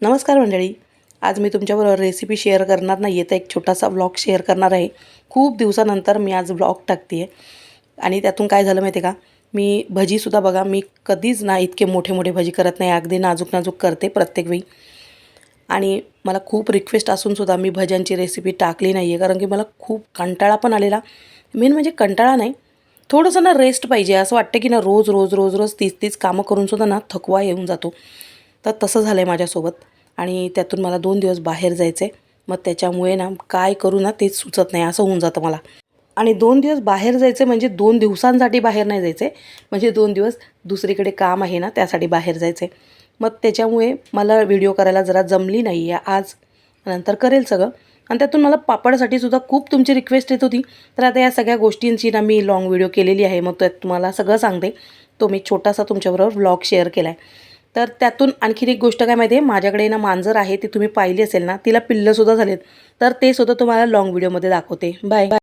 नमस्कार मंडळी. आज मी तुमच्याबरोबर रेसिपी शेअर करणार नाही आहे, तर एक छोटासा व्लॉग शेअर करणार आहे. खूप दिवसानंतर मी आज व्लॉग टाकते आहे आणि त्यातून काय झालं माहिती आहे का, मी भजीसुद्धा बघा, मी कधीच ना इतके मोठे मोठे भजी करत नाही, अगदी नाजूक नाजूक करते प्रत्येक वेळी. आणि मला खूप रिक्वेस्ट असूनसुद्धा मी भज्यांची रेसिपी टाकली नाही आहे, कारण की मला खूप कंटाळा पण आलेला. मेन म्हणजे कंटाळा नाही, थोडंसं ना रेस्ट पाहिजे. असं वाटतं की ना रोज रोज रोज रोज तीच तीच कामं करूनसुद्धा ना थकवा येऊन जातो. तर तसं झालं आहे माझ्यासोबत आणि त्यातून मला 2 दिवस बाहेर जायचं आहे. मग त्याच्यामुळे ना काय करू ना तेच सुचत नाही, असं होऊन जातं मला. आणि 2 दिवस बाहेर जायचं म्हणजे 2 दिवसांसाठी बाहेर नाही जायचं आहे, म्हणजे 2 दिवस दुसरीकडे काम आहे ना त्यासाठी बाहेर जायचं आहे. मग त्याच्यामुळे मला व्हिडिओ करायला जरा जमली नाही आहे आज. नंतर करेल सगळं. आणि त्यातून मला पापडसाठी सुद्धा खूप तुमची रिक्वेस्ट येत होती. तर आता या सगळ्या गोष्टींची ना मी लाँग व्हिडिओ केलेली आहे. मग त्यात तुम्हाला सगळं सांगते. तो मी छोटासा तुमच्याबरोबर व्लॉग शेअर केला आहे. तर त्यातून आणखीन एक गोष्ट काय माहिती आहे, माझ्याकडे ना मांजर आहे, ती तुम्ही पाहिली असेल ना, तिला पिल्लंसुद्धा झालेत. तर ते सुद्धा तुम्हाला लाँग व्हिडिओमध्ये दाखवते. बाय.